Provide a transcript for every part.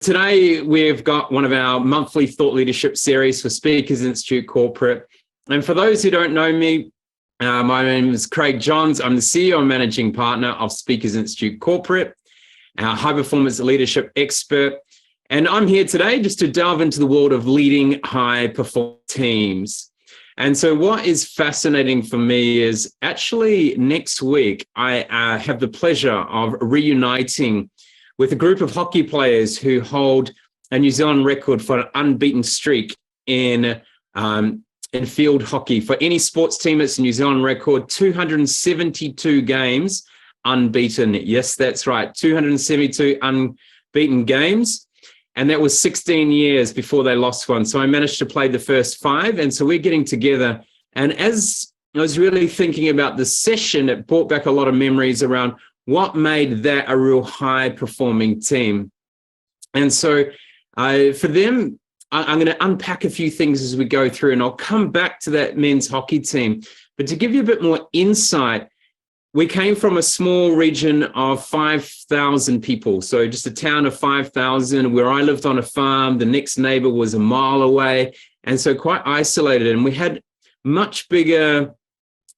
Today, we've got one of our monthly thought leadership series for Speakers Institute Corporate. And for those who don't know me, my name is Craig Johns. I'm the CEO and managing partner of Speakers Institute Corporate, our high performance leadership expert. And I'm here today just to delve into the world of leading high performance teams. And so what is fascinating for me is actually next week, I have the pleasure of reuniting with a group of hockey players who hold a New Zealand record for an unbeaten streak in field hockey. For any sports team, it's a New Zealand record, 272 games unbeaten. Yes, that's right, 272 unbeaten games. And that was 16 years before they lost one. So I managed to play the first 5. And so we're getting together. And as I was really thinking about this session, it brought back a lot of memories around what made that a real high-performing team. And so for them, I'm going to unpack a few things as we go through, and I'll come back to that men's hockey team. But to give you a bit more insight, we came from a small region of 5,000 people, so just a town of 5,000, where I lived on a farm. The next neighbor was a mile away, and so quite isolated. And we had much bigger,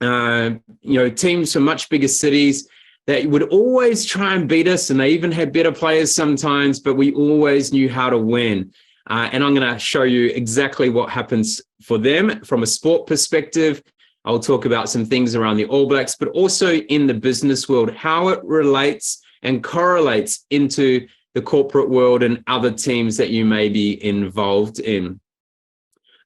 teams from much bigger cities that would always try and beat us, and they even had better players sometimes, but we always knew how to win. And I'm going to show you exactly what happens for them from a sport perspective. I'll talk about some things around the All Blacks, but also in the business world, how it relates and correlates into the corporate world and other teams that you may be involved in.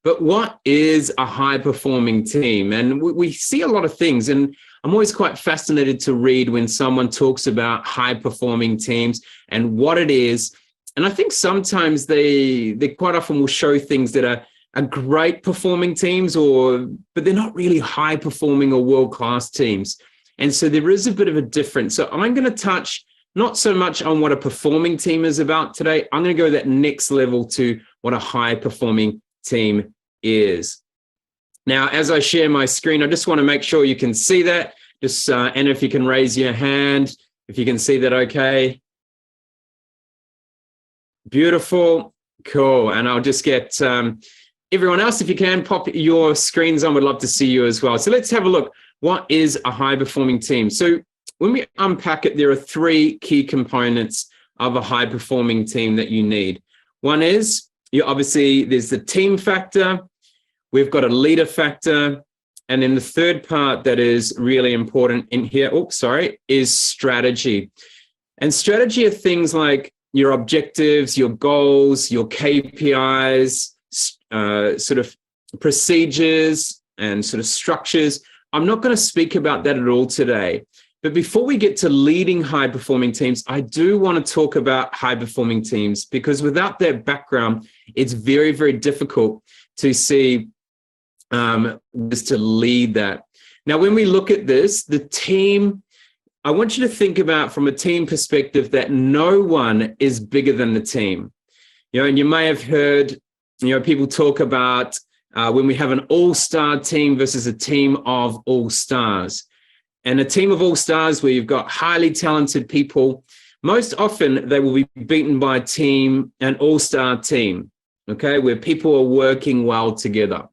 But what is a high-performing team? And we see a lot of things, and I'm always quite fascinated to read when someone talks about high-performing teams and what it is. And I think sometimes they quite often will show things that are great performing teams, but they're not really high-performing or world-class teams. And so there is a bit of a difference. So I'm going to touch not so much on what a performing team is about today. I'm going to go that next level to what a high-performing team is. Now, as I share my screen, I just want to make sure you can see that. And if you can raise your hand, if you can see that, okay. Beautiful, cool. And I'll just get everyone else, if you can, pop your screens on. We'd love to see you as well. So let's have a look. What is a high-performing team? So when we unpack it, there are 3 key components of a high-performing team that you need. One is, there's the team factor. We've got a leader factor. And then the third part that is really important in here, is strategy. And strategy are things like your objectives, your goals, your KPIs, sort of procedures and sort of structures. I'm not going to speak about that at all today. But before we get to leading high-performing teams, I do want to talk about high-performing teams, because without their background, it's very, very difficult to see just to lead that. Now, when we look at this, the team, I want you to think about from a team perspective that no one is bigger than the team. And you may have heard, people talk about when we have an all-star team versus a team of all-stars. And a team of all-stars where you've got highly talented people, most often they will be beaten by an all-star team, okay, where people are working well together.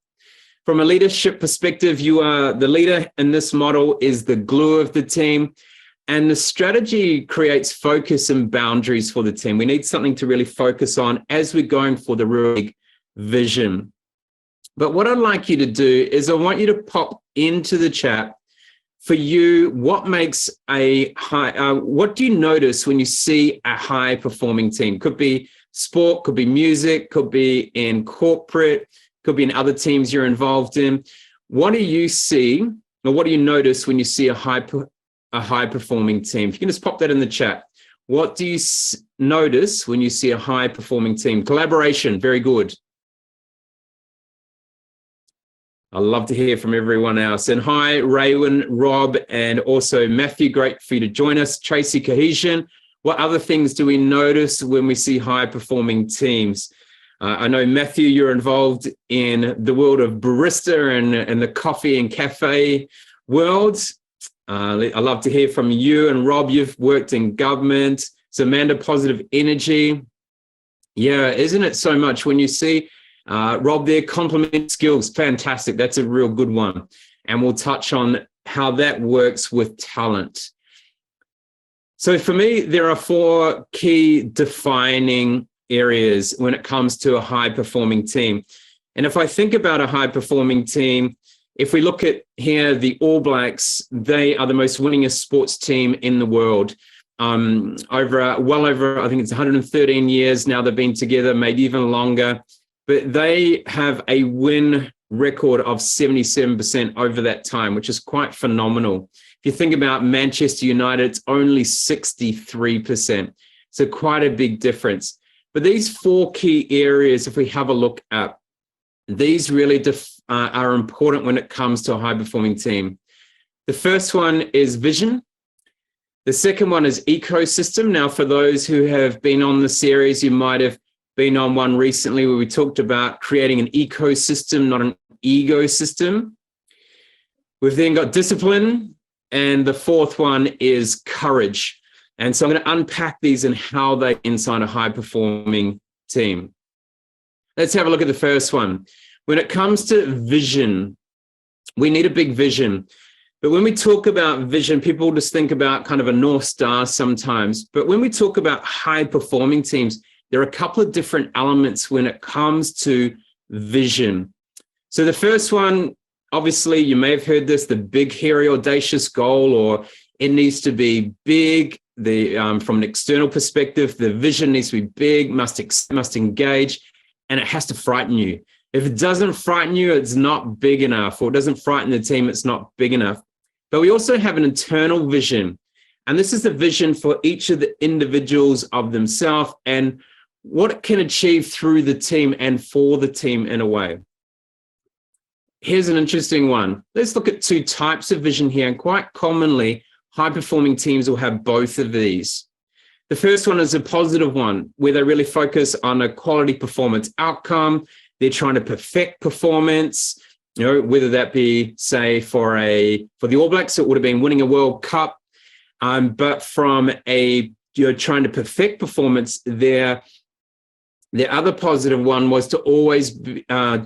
From a leadership perspective, you are the leader in this model is the glue of the team. And the strategy creates focus and boundaries for the team. We need something to really focus on as we're going for the real big vision. But what I'd like you to do is I want you to pop into the chat for you, what makes what do you notice when you see a high performing team? Could be sport, could be music, could be in corporate, could be in other teams you're involved in. What do you see, or what do you notice when you see a high-performing team? If you can just pop that in the chat. What do you notice when you see a high-performing team? Collaboration, very good. I'd love to hear from everyone else. And hi, Raywin, Rob, and also Matthew, great for you to join us. Tracy, cohesion. What other things do we notice when we see high-performing teams? I know, Matthew, you're involved in the world of barista and the coffee and cafe world. I'd love to hear from you. And Rob, you've worked in government. So Amanda, positive energy. Yeah, isn't it so much when you see Rob there, complement skills, fantastic. That's a real good one. And we'll touch on how that works with talent. So for me, there are 4 key defining areas when it comes to a high-performing team. And if I think about a high-performing team, if we look at here, the All Blacks, they are the most winningest sports team in the world. Well over, I think it's 113 years now they've been together, maybe even longer. But they have a win record of 77% over that time, which is quite phenomenal. If you think about Manchester United, it's only 63%. So quite a big difference. But these 4 key areas, if we have a look at, these really are important when it comes to a high-performing team. The first one is vision. The second one is ecosystem. Now, for those who have been on the series, you might have been on one recently where we talked about creating an ecosystem, not an ego system. We've then got discipline. And the fourth one is courage. And so I'm going to unpack these and how they inside a high-performing team. Let's have a look at the first one. When it comes to vision, we need a big vision. But when we talk about vision, people just think about kind of a North Star sometimes. But when we talk about high-performing teams, there are a couple of different elements when it comes to vision. So the first one, obviously, you may have heard this, the big, hairy, audacious goal, or it needs to be big. From an external perspective, the vision needs to be big, must engage, and it has to frighten you. If it doesn't frighten you, it's not big enough, or it doesn't frighten the team, it's not big enough. But we also have an internal vision, and this is the vision for each of the individuals of themselves and what it can achieve through the team and for the team in a way. Here's an interesting one. Let's look at 2 types of vision here, and quite commonly, high-performing teams will have both of these. The first one is a positive one, where they really focus on a quality performance outcome. They're trying to perfect performance, whether that be, say, for the All Blacks, it would have been winning a World Cup. But from trying to perfect performance, their other positive one was to always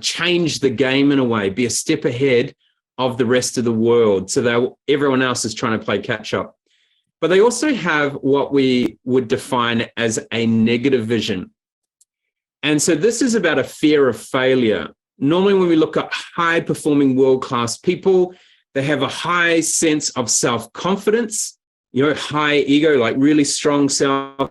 change the game in a way, be a step ahead of the rest of the world. So everyone else is trying to play catch up. But they also have what we would define as a negative vision. And so this is about a fear of failure. Normally, when we look at high-performing world-class people, they have a high sense of self-confidence, high ego, like really strong self,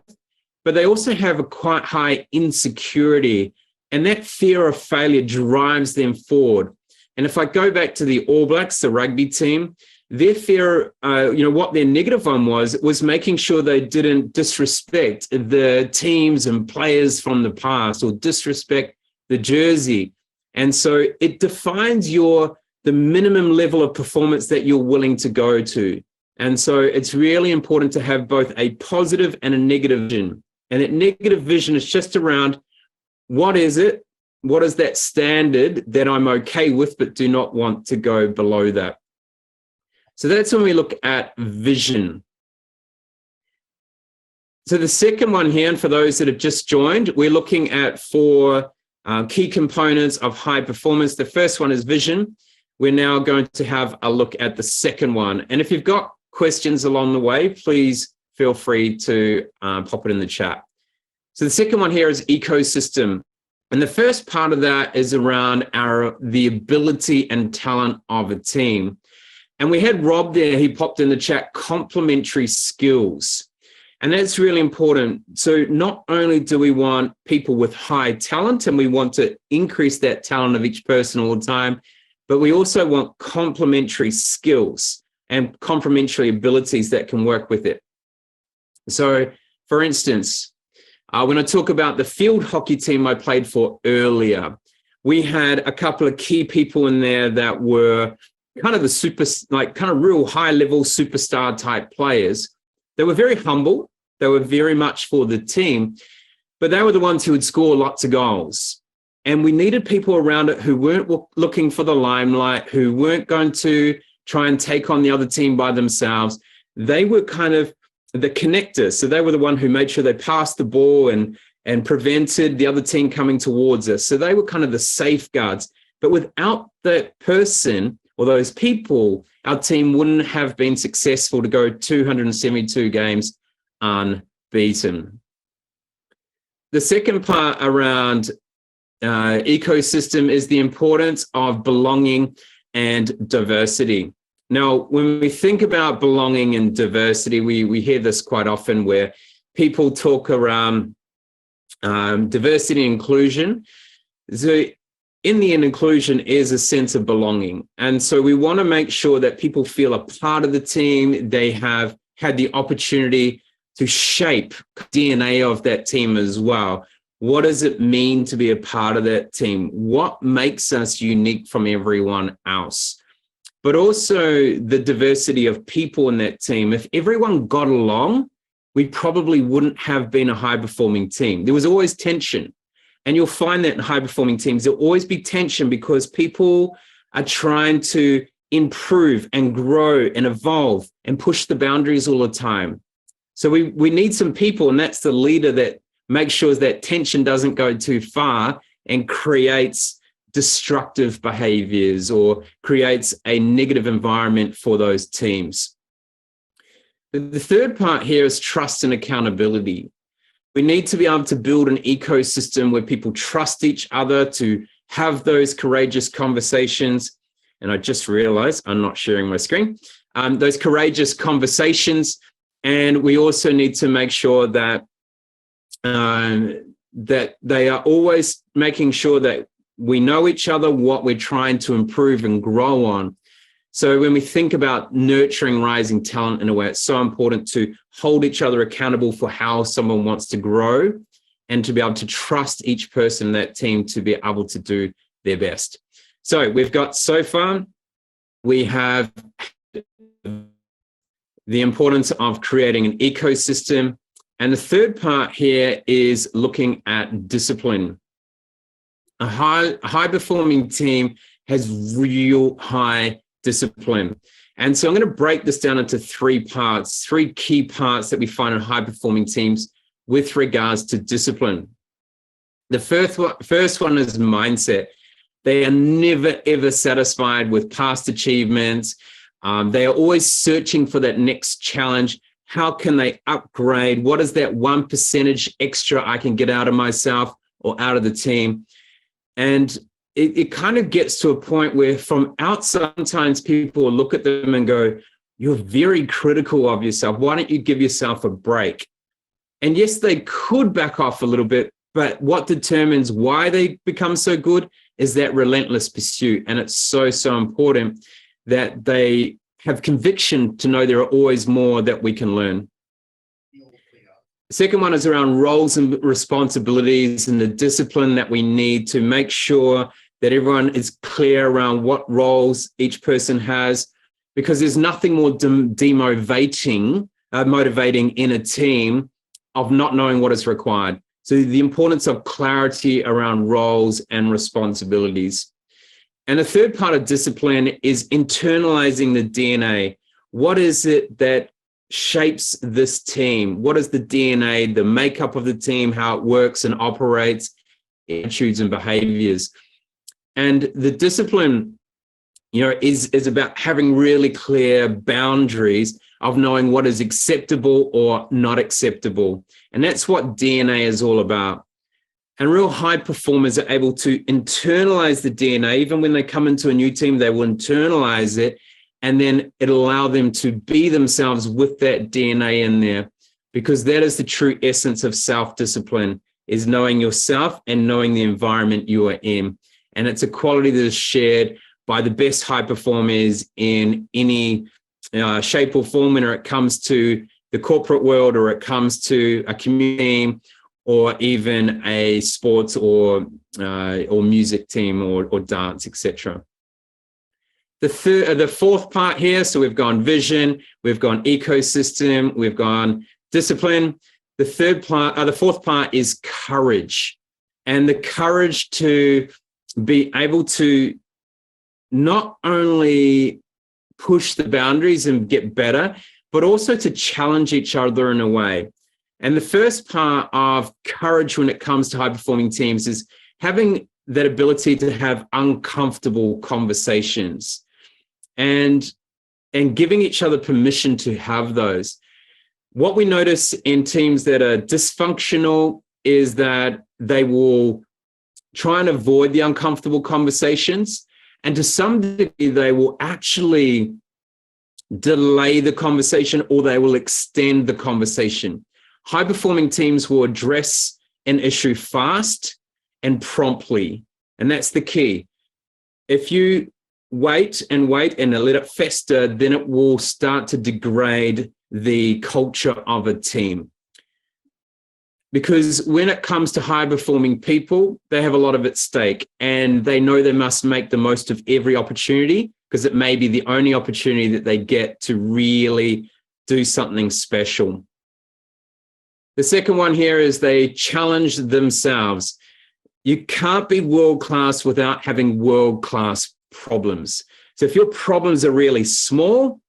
but they also have a quite high insecurity. And that fear of failure drives them forward. And if I go back to the All Blacks, the rugby team, their fear, what their negative one was making sure they didn't disrespect the teams and players from the past or disrespect the jersey. And so it defines the minimum level of performance that you're willing to go to. And so it's really important to have both a positive and a negative vision. And that negative vision is just around what is it? What is that standard that I'm okay with, but do not want to go below that? So that's when we look at vision. So the second one here, and for those that have just joined, we're looking at 4 key components of high performance. The first one is vision. We're now going to have a look at the second one. And if you've got questions along the way, please feel free to pop it in the chat. So the second one here is ecosystem. And the first part of that is around the ability and talent of a team. And we had Rob there, he popped in the chat, complementary skills. And that's really important. So not only do we want people with high talent, and we want to increase that talent of each person all the time, but we also want complementary skills and complementary abilities that can work with it. So, for instance, when I talk about the field hockey team I played for earlier, we had a couple of key people in there that were kind of real high-level superstar type players. They were very humble. They were very much for the team, but they were the ones who would score lots of goals. And we needed people around it who weren't looking for the limelight, who weren't going to try and take on the other team by themselves. They were kind of the connectors. So they were the one who made sure they passed the ball and and prevented the other team coming towards us. So they were kind of the safeguards. But without that person or those people, our team wouldn't have been successful to go 272 games unbeaten. The second part around ecosystem is the importance of belonging and diversity. Now, when we think about belonging and diversity, we hear this quite often where people talk around diversity and inclusion. So in the end, inclusion is a sense of belonging. And so we want to make sure that people feel a part of the team. They have had the opportunity to shape DNA of that team as well. What does it mean to be a part of that team? What makes us unique from everyone else? But also the diversity of people in that team. If everyone got along, we probably wouldn't have been a high-performing team. There was always tension. And you'll find that in high-performing teams, there'll always be tension because people are trying to improve and grow and evolve and push the boundaries all the time. So we need some people, and that's the leader that makes sure that tension doesn't go too far and creates destructive behaviors or creates a negative environment for those teams. The third part here is trust and accountability. We need to be able to build an ecosystem where people trust each other to have those courageous conversations. And I just realized I'm not sharing my screen. Those courageous conversations. And we also need to make sure that that they are always making sure that we know each other, what we're trying to improve and grow on. So when we think about nurturing rising talent in a way, it's so important to hold each other accountable for how someone wants to grow and to be able to trust each person in that team to be able to do their best. So we've got so far, we have the importance of creating an ecosystem. And the third part here is looking at discipline. A high-performing team has real high discipline. And so I'm going to break this down into three parts, three key parts that we find in high-performing teams with regards to discipline. The first one is mindset. They are never, ever satisfied with past achievements. They are always searching for that next challenge. How can they upgrade? What is that 1% extra I can get out of myself or out of the team? And it kind of gets to a point where from outside, sometimes people look at them and go, you're very critical of yourself. Why don't you give yourself a break? And yes, they could back off a little bit, but what determines why they become so good is that relentless pursuit. And it's so, so important that they have conviction to know there are always more that we can learn. The second one is around roles and responsibilities and the discipline that we need to make sure that everyone is clear around what roles each person has, because there's nothing more motivating in a team of not knowing what is required. So the importance of clarity around roles and responsibilities. And the third part of discipline is internalizing the DNA. What is it that shapes this team? What is the DNA, the makeup of the team, how it works and operates, attitudes and behaviors? And the discipline, is about having really clear boundaries of knowing what is acceptable or not acceptable. And that's what DNA is all about. And real high performers are able to internalize the DNA. Even when they come into a new team, they will internalize it, and then it'll allow them to be themselves with that DNA in there, because that is the true essence of self-discipline, is knowing yourself and knowing the environment you are in. And it's a quality that is shared by the best high performers in any shape or form, when it comes to the corporate world, or it comes to a community, or even a sports or music team or dance, etc. The fourth part here, so we've gone vision, we've gone ecosystem, we've gone discipline. The fourth part is courage, and the courage to be able to not only push the boundaries and get better, but also to challenge each other in a way. And the first part of courage when it comes to high-performing teams is having that ability to have uncomfortable conversations and giving each other permission to have those. What we notice in teams that are dysfunctional is that they will try and avoid the uncomfortable conversations. And to some degree, they will actually delay the conversation or they will extend the conversation. High-performing teams will address an issue fast and promptly. And that's the key. If you wait and let it fester, then it will start to degrade the culture of a team. Because when it comes to high-performing people, they have a lot of at stake and they know they must make the most of every opportunity because it may be the only opportunity that they get to really do something special. The second one here is they challenge themselves. You can't be world-class without having world-class problems. So if your problems are really small,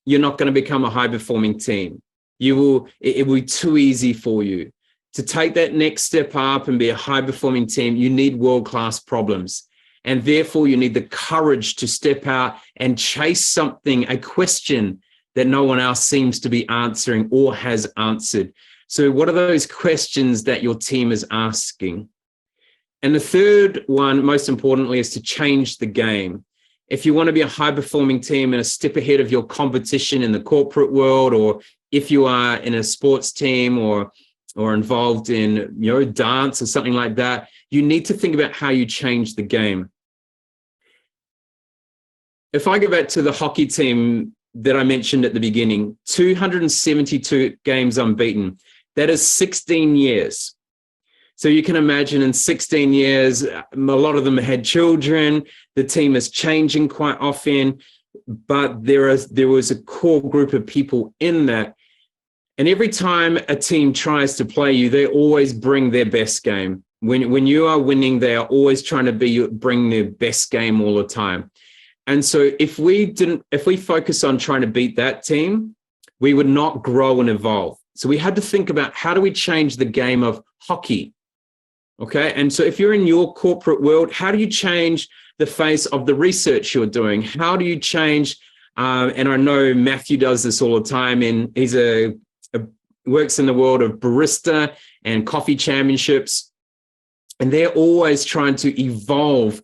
you're not going to become a high-performing team. It will be too easy for you. To take that next step up and be a high-performing team, you need world-class problems. And therefore, you need the courage to step out and chase something, a question that no one else seems to be answering or has answered. So what are those questions that your team is asking? And the third one, most importantly, is to change the game. If you want to be a high-performing team and a step ahead of your competition in the corporate world, or if you are in a sports team or involved in dance or something like that, you need to think about how you change the game. If I go back to the hockey team that I mentioned at the beginning, 272 games unbeaten, that is 16 years. So you can imagine in 16 years, a lot of them had children. The team is changing quite often, but there was a core group of people in that. And every time a team tries to play you, they always bring their best game. When you are winning, they are always trying to bring their best game all the time. And so if we focus on trying to beat that team, we would not grow and evolve. So we had to think about how do we change the game of hockey? Okay. And so if you're in your corporate world, how do you change the face of the research you're doing? How do you change? And I know Matthew does this all the time, and he's works in the world of barista and coffee championships. And they're always trying to evolve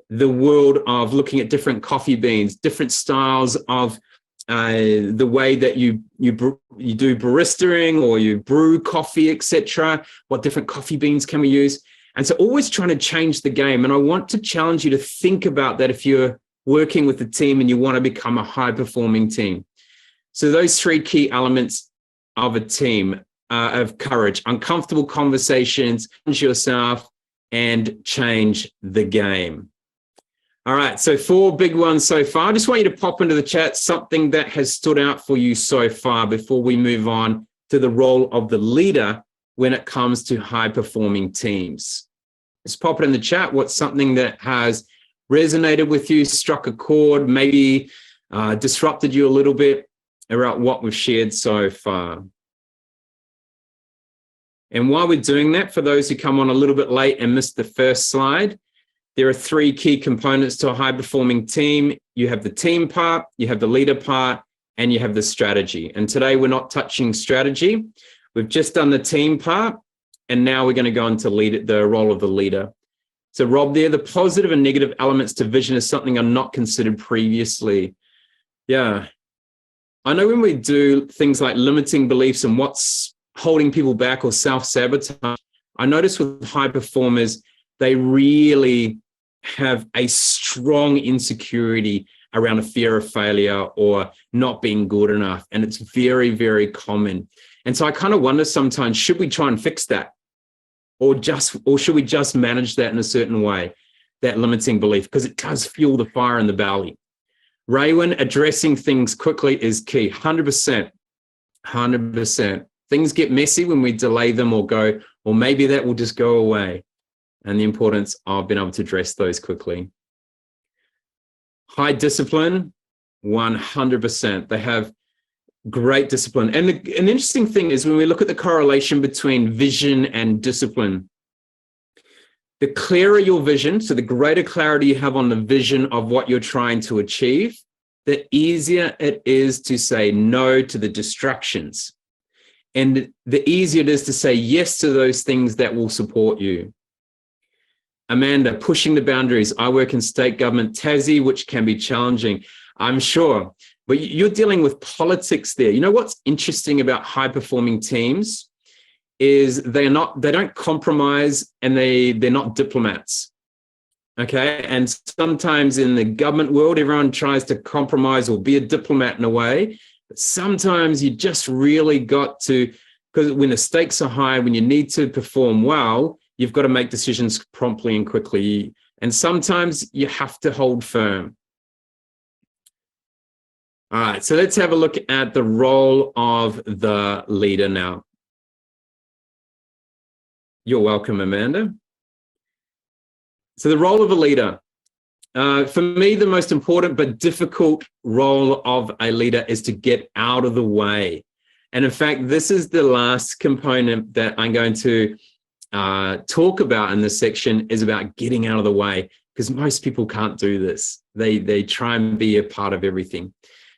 the world of looking at different coffee beans, different styles of the way that you do baristaing or you brew coffee, etc. What different coffee beans can we use? And so always trying to change the game. And I want to challenge you to think about that if you're working with a team and you want to become a high-performing team. So those three key elements of a team of courage: uncomfortable conversations, change yourself, and change the game. All right, so 4 big ones so far. I just want you to pop into the chat something that has stood out for you so far before we move on to the role of the leader when it comes to high-performing teams. Just pop it in the chat. What's something that has resonated with you, struck a chord, maybe disrupted you a little bit about what we've shared so far? And while we're doing that, for those who come on a little bit late and missed the first slide, there are 3 key components to a high-performing team. You have the team part, you have the leader part, and you have the strategy. And today we're not touching strategy. We've just done the team part, and now we're going to go into the role of the leader. So Rob, there, the positive and negative elements to vision is something I'm not considered previously. Yeah. I know when we do things like limiting beliefs and what's holding people back or self-sabotage, I notice with high performers, they really have a strong insecurity around a fear of failure or not being good enough. And it's very, very common. And so I kind of wonder sometimes, should we try and fix that? Or should we just manage that in a certain way, that limiting belief? Because it does fuel the fire in the belly. Raywin, addressing things quickly is key. 100%. 100%. Things get messy when we delay them or go, or maybe that will just go away. And the importance of being able to address those quickly. High discipline, 100%. They have great discipline. And an interesting thing is when we look at the correlation between vision and discipline, the clearer your vision, so the greater clarity you have on the vision of what you're trying to achieve, the easier it is to say no to the distractions. And the easier it is to say yes to those things that will support you. Amanda, pushing the boundaries. I work in state government, Tassie, which can be challenging, I'm sure. But you're dealing with politics there. You know what's interesting about high-performing teams is they don't compromise, and they're not diplomats. Okay. And sometimes in the government world, everyone tries to compromise or be a diplomat in a way. But sometimes you just really got to, because when the stakes are high, when you need to perform well, you've got to make decisions promptly and quickly. And sometimes you have to hold firm. All right. So let's have a look at the role of the leader now. You're welcome, Amanda. So the role of a leader, for me, the most important but difficult role of a leader is to get out of the way. And in fact, this is the last component that I'm going to talk about in this section, is about getting out of the way, because most people can't do this. They try and be a part of everything.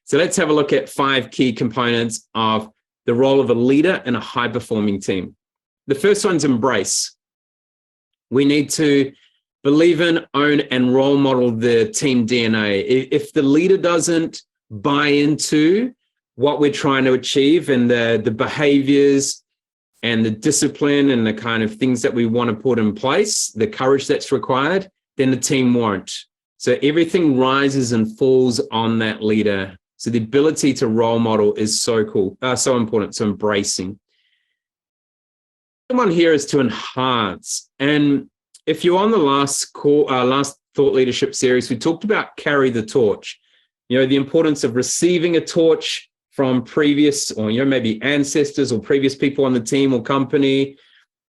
So let's have a look at 5 key components of the role of a leader in a high-performing team. The first one's embrace. We need to believe in, own, and role model the team DNA. If the leader doesn't buy into what we're trying to achieve and the behaviors and the discipline and the kind of things that we want to put in place, the courage that's required, then the team won't. So everything rises and falls on that leader. So the ability to role model is so cool, so important, so embracing. One here is to enhance. And if you're on the last thought leadership series, we talked about carry the torch. You know, the importance of receiving a torch from previous, or maybe ancestors or previous people on the team or company.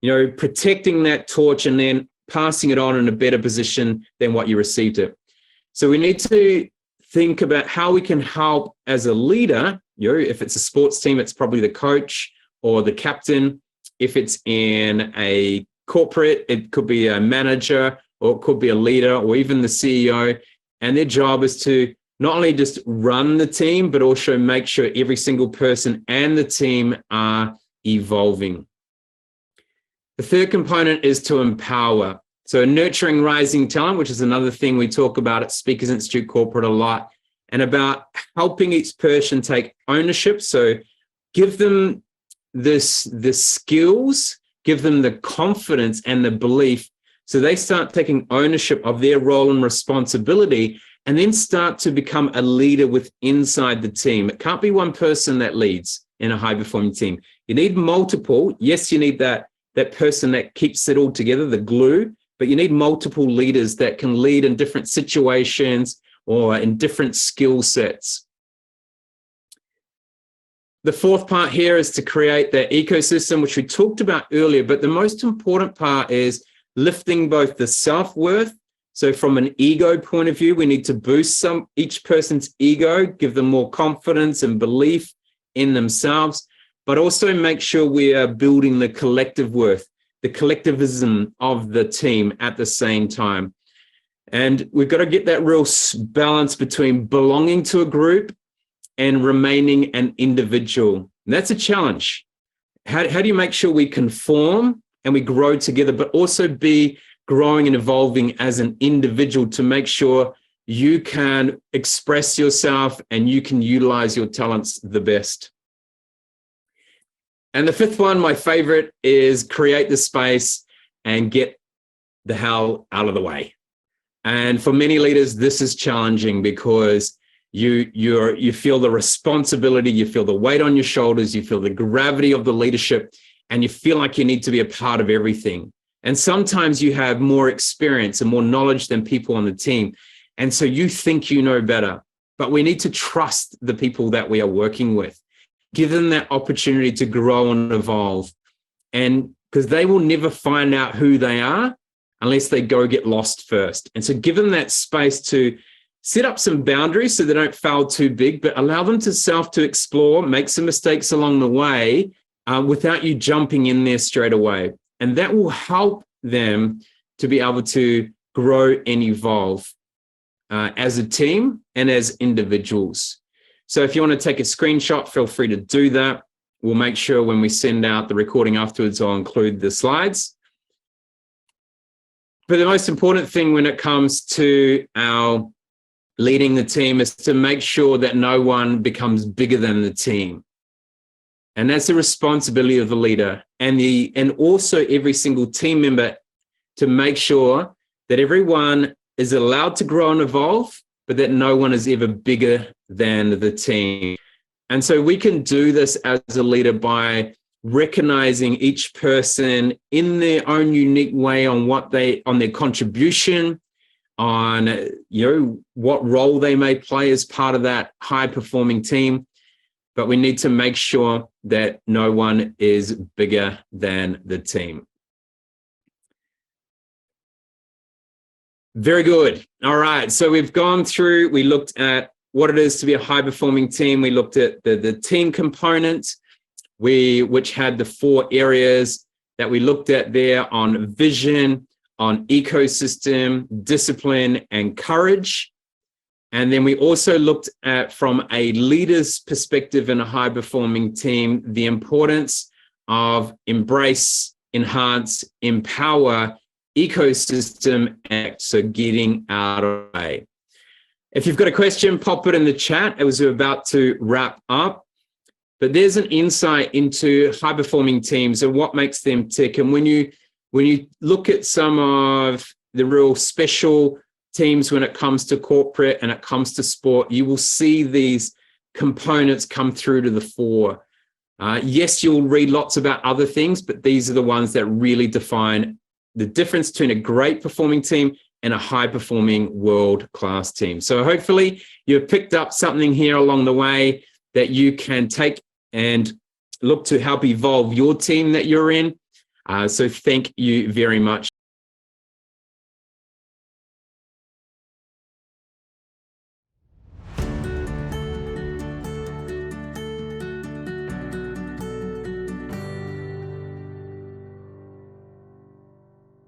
Protecting that torch and then passing it on in a better position than what you received it. So we need to think about how we can help as a leader. If it's a sports team, it's probably the coach or the captain. If it's in a corporate, it could be a manager, or it could be a leader, or even the CEO. And their job is to not only just run the team, but also make sure every single person and the team are evolving. The third component is to empower. So nurturing rising talent, which is another thing we talk about at Speakers Institute Corporate a lot, and about helping each person take ownership. So give them the skills, give them the confidence and the belief, so they start taking ownership of their role and responsibility, and then start to become a leader inside the team. It can't be one person that leads in a high-performing team. You need multiple. Yes, you need that person that keeps it all together, the glue, but you need multiple leaders that can lead in different situations or in different skill sets. The fourth part here is to create that ecosystem, which we talked about earlier, but the most important part is lifting both the self-worth. So from an ego point of view, we need to boost each person's ego, give them more confidence and belief in themselves, but also make sure we are building the collective worth, the collectivism of the team at the same time. And we've got to get that real balance between belonging to a group and remaining an individual. And that's a challenge. How do you make sure we conform and we grow together, but also be growing and evolving as an individual to make sure you can express yourself and you can utilize your talents the best? And the fifth one, my favorite, is create the space and get the hell out of the way. And for many leaders, this is challenging because you feel the responsibility, you feel the weight on your shoulders, you feel the gravity of the leadership, and you feel like you need to be a part of everything. And sometimes you have more experience and more knowledge than people on the team. And so you think you know better, but we need to trust the people that we are working with. Give them that opportunity to grow and evolve. And because they will never find out who they are unless they go get lost first. And so give them that space to set up some boundaries so they don't fail too big, but allow them to explore, make some mistakes along the way without you jumping in there straight away. And that will help them to be able to grow and evolve as a team and as individuals. So if you want to take a screenshot, feel free to do that. We'll make sure when we send out the recording afterwards, I'll include the slides. But the most important thing when it comes to our leading the team is to make sure that no one becomes bigger than the team. And that's the responsibility of the leader and also every single team member, to make sure that everyone is allowed to grow and evolve, but that no one is ever bigger than the team. And so we can do this as a leader by recognizing each person in their own unique way on their contribution, on what role they may play as part of that high performing team. But we need to make sure that no one is bigger than the team. Very good. All right. So we've gone through, we looked at what it is to be a high performing team. We looked at the team component, which had the 4 areas that we looked at there on vision, on ecosystem, discipline, and courage. And then we also looked at, from a leader's perspective in a high performing team, the importance of embrace, enhance, empower, ecosystem, act. So getting out of the way. If you've got a question, pop it in the chat as we're about to wrap up. But there's an insight into high performing teams and what makes them tick. And when you look at some of the real special teams when it comes to corporate and it comes to sport, you will see these components come through to the fore. Yes, you'll read lots about other things, but these are the ones that really define the difference between a great performing team and a high performing world-class team. So hopefully you've picked up something here along the way that you can take and look to help evolve your team that you're in. So thank you very much.